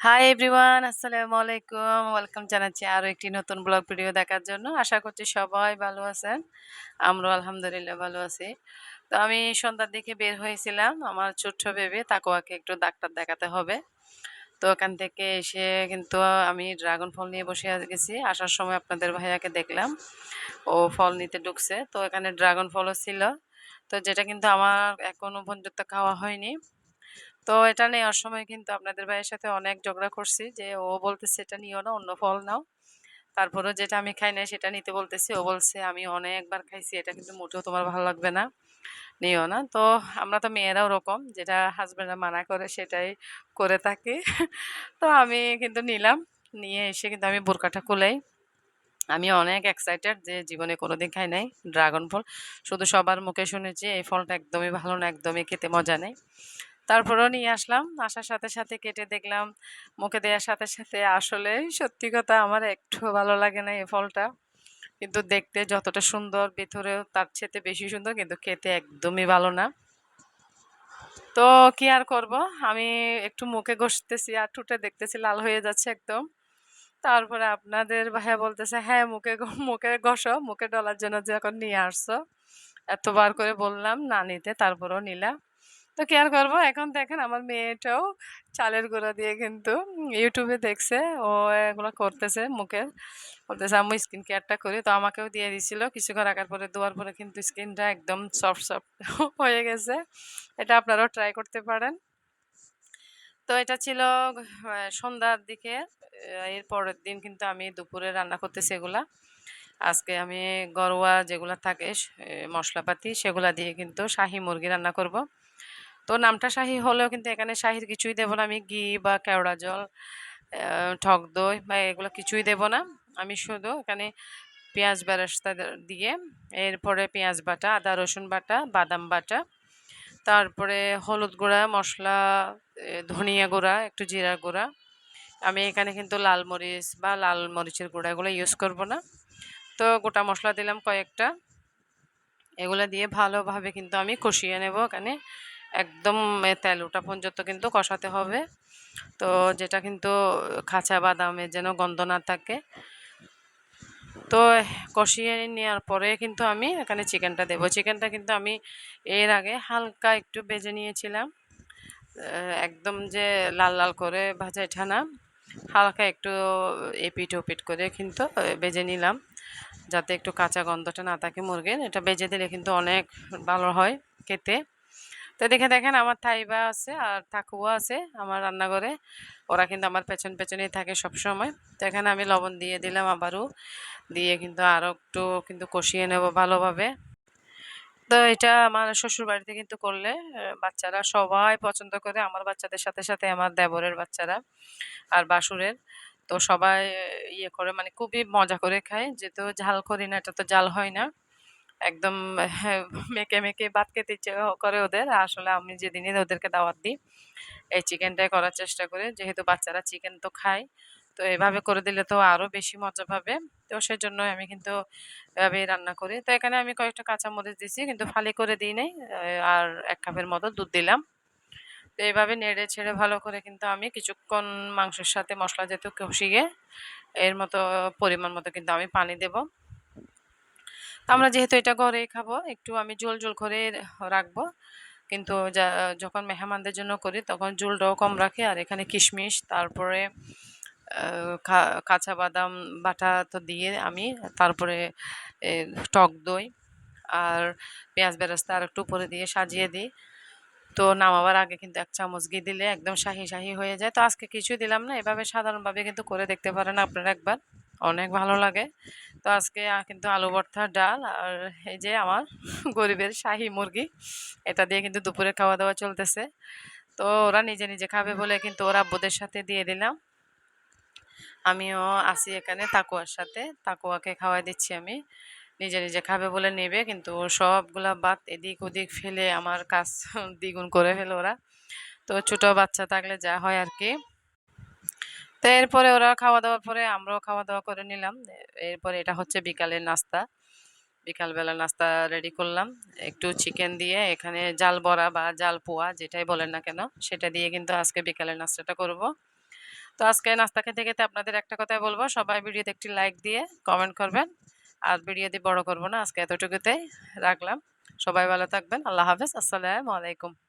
Hi everyone, আসসালামু আলাইকুম। Welcome জানাচ্ছি আরো একটি নতুন ব্লগ ভিডিও দেখার জন্য। আশা করছি সবাই ভালো আছেন। আমরাও আলহামদুলিল্লাহ ভালো আছি। তো আমি সন্ধ্যার দিকে বের হয়েছিলাম আমার ছোট্ট বেবি তাকোয়াকে একটু ডাক্তার দেখাতে হবে। তো ওখান থেকে এসে কিন্তু আমি ড্রাগন ফল নিয়ে বসে গেছি। আসার সময় আপনাদের ভাইয়াকে দেখলাম, ও ফল নিতে ঢুকছে। তো এখানে ড্রাগন ফলও ছিল, তো যেটা কিন্তু আমার এখনো পর্যন্ত খাওয়া হয়নি। তো এটা নেওয়ার সময় কিন্তু আপনাদের ভাইয়ের সাথে অনেক ঝগড়া করছি যে ও বলতেছে এটা নিও না, অন্য ফল নাও। তারপরেও যেটা আমি খাই নাই সেটা নিতে বলতেছি, ও বলছে আমি অনেকবার খাইছি, এটা কিন্তু মোটেও তোমার ভালো লাগবে না, নিও না। তো আমরা তো মেয়েরাও ওরকম, যেটা হাজবেন্ডরা মানা করে সেটাই করে থাকি। তো আমি কিন্তু নিলাম, নিয়ে এসে কিন্তু আমি বোরকাটা খুলাই। আমি অনেক এক্সাইটেড যে জীবনে কোনোদিন খাই নাই ড্রাগন ফল। শুধু সবার মুখে শুনেছি এই ফলটা একদমই ভালো না, একদমই খেতে মজা নেই। তারপরেও নিয়ে আসলাম। আসার সাথে, সাথে কেটে দেখলাম, মুখে দেওয়ার সাথে, সাথে আসলেই সত্যি কথা আমার একটুও ভালো লাগে না এই ফলটা। কিন্তু দেখতে যতটা সুন্দর, ভেতরেও তার চেয়ে বেশি সুন্দর, কিন্তু খেতে একদমই ভালো না। তো কি আর করব? আমি একটু মুখে ঘষতেছি আর ঠোঁটে দেখতেছি লাল হয়ে যাচ্ছে একদম। তারপরে আপনাদের ভাইয়া বলতেছে, "হ্যাঁ, মুখে ঘষো, মুখে ডলার জন্য যখন নিয়ে আসছো।" এতবার করে বললাম না নিতে, তারপরেও নিলা। তো কি আর করবো, এখন দেখেন আমার মেয়েটাও চালের গুঁড়া দিয়ে কিন্তু ইউটিউবে দেখছে, ও এগুলো করতেছে মুখে, বলতেছে আম্মু স্কিন কেয়ারটা করি। তো আমাকেও দিয়ে দিছিল, কিছুক্ষণ রাখার পরে ধোয়ার পরে কিন্তু স্কিনটা একদম সফট সফট হয়ে গেছে। এটা আপনারাও ট্রাই করতে পারেন। তো এটা ছিল সন্ধ্যার দিকে। এর পরের দিন কিন্তু আমি দুপুরে রান্না করতেছি এগুলা। আজকে আমি ঘরোয়া যেগুলা থাকে মশলাপাতি সেগুলা দিয়ে কিন্তু শাহী মুরগি রান্না করব। তো নামটা শাহী হলেও কিন্তু এখানে শাহীর কিছুই দেব না, আমি ঘি বা কেওড়া জল, টক দই বা এগুলো কিছুই দেব না। আমি শুধু এখানে পেঁয়াজ বেরেস্তা দিয়ে, এরপরে পেঁয়াজ বাটা, আদা রসুন বাটা, বাদাম বাটা, তারপরে হলুদ গুঁড়া, মশলা, ধনিয়া গুঁড়া, একটু জিরা গুঁড়া। আমি এখানে কিন্তু লাল মরিচ বা লাল মরিচের গুঁড়া এগুলো ইউজ করব না। তো গোটা মশলা দিলাম কয়েকটা। এগুলো দিয়ে ভালোভাবে কিন্তু আমি কষিয়ে নেব এখানে, একদম তেল ওঠা পর্যন্ত কিন্তু কষাতে হবে। তো যেটা কিন্তু কাঁচা বাদামের যেন গন্ধ না থাকে। তো কষিয়ে নেওয়ার পরে কিন্তু আমি এখানে চিকেনটা দেবো। চিকেনটা কিন্তু আমি এর আগে হালকা একটু ভেজে নিয়েছিলাম, একদম যে লাল লাল করে ভাজা এটা না, হালকা একটু এপিট ওপিট করে কিন্তু ভেজে নিলাম, যাতে একটু কাঁচা গন্ধটা না থাকে মুরগির। এটা ভেজে দিলে কিন্তু অনেক ভালো হয় খেতে। তো দেখেন আমার থাইবা আছে আর তাকুয়া আছে আমার রান্নাঘরে, ওরা কিন্তু আমার পেছন পেছনেই থাকে সব সময়। তো এখানে আমি লবণ দিয়ে দিলাম আবারও, দিয়ে কিন্তু আরো একটু কিন্তু কষিয়ে নেব ভালোভাবে। তো এটা আমার শ্বশুর বাড়িতে কিন্তু করলে বাচ্চারা সবাই পছন্দ করে, আমার বাচ্চাদের সাথে সাথে আমার দেবরের বাচ্চারা আর বাসুরের। তো সবাই ইয়ে করে, মানে খুবই মজা করে খায়, যেহেতু ঝাল করি না, এটা তো জাল হয় না একদম। হ্যাঁ, মেখে মেখে ভাত খেতে ইচ্ছে করে ওদের। আসলে আমি যেদিনই ওদেরকে দাওয়াত দিই এই চিকেনটাই করার চেষ্টা করি, যেহেতু বাচ্চারা চিকেন তো খায়। তো এভাবে করে দিলে তো আরো বেশি মজা পাবে। তো সেজন্য আমি কিন্তু এভাবেই রান্না করি। তো এখানে আমি কয়েকটা কাঁচামরিচ দিছি, কিন্তু ফালি করে দিই নাই। আর ১ কাপের মতো দুধ দিলাম। তো এভাবে নেড়ে ছেড়ে ভালো করে কিন্তু আমি কিছুক্ষণ মাংসের সাথে মশলা জাতীয় কষিয়ে এর মতো পরিমাণ মতো কিন্তু আমি পানি দেব। তো আমরা যেহেতু এটা ঘরেই খাবো, একটু আমি ঝোল ঝোল করে রাখবো। কিন্তু যখন মেহমানদের জন্য করি তখন ঝোলটাও কম রাখি। আর এখানে কিশমিশ, তারপরে কাঁচা বাদাম বাটা তো দিয়ে আমি, তারপরে এ, টক দই আর পেঁয়াজ বেরেস্তা আর একটু উপরে দিয়ে সাজিয়ে দিই। তো নামাবার আগে কিন্তু ১ চামচ ঘি দিলে একদম শাহি শাহি হয়ে যায়। তো আজকে কিছুই দিলাম না, এভাবে সাধারণভাবে কিন্তু করে দেখতে পারেন আপনারা একবার, অনেক ভালো লাগে। তো আজকে কিন্তু আলু ভর্তা, ডাল আর এই যে আমার গরিবের শাহি মুরগি, এটা দিয়ে কিন্তু দুপুরে খাওয়া দাওয়া চলতেছে। তো ওরা নিজে নিজে খাবে বলে কিন্তু ওরা আব্বুদের সাথে দিয়ে দিলাম। আমিও আছি এখানে তাকুয়ার সাথে, তাকুয়াকে খাওয়াই দিচ্ছি আমি। নিজে নিজে খাবে বলে নেবে, কিন্তু ও সবগুলা ভাত এদিক ওদিক ফেলে আমার কাজ দ্বিগুণ করে ফেলে ওরা। তো ছোট বাচ্চা থাকলে যা হয় আর কি। তো এরপরে ওরা খাওয়া দাওয়ার পরে আমরাও খাওয়া দাওয়া করে নিলাম। এরপরে এটা হচ্ছে বিকালের নাস্তা। বিকালবেলা নাস্তা রেডি করলাম। একটু চিকেন দিয়ে এখানে জাল বড়া বা জাল পোয়া যেটাই বলেন না কেন, সেটা দিয়ে কিন্তু আজকে বিকালের নাস্তাটা করব। তো আজকে নাস্তা খেতে খেতে আপনাদের একটা কথাই বলবো, সবাই ভিডিওতে একটি লাইক দিয়ে কমেন্ট করবেন। আর ভিডিও দিয়ে বড় করবো না, আজকে এতটুকুতেই রাখলাম। সবাই ভালো থাকবেন। আল্লাহ হাফেজ। আসসালামু আলাইকুম।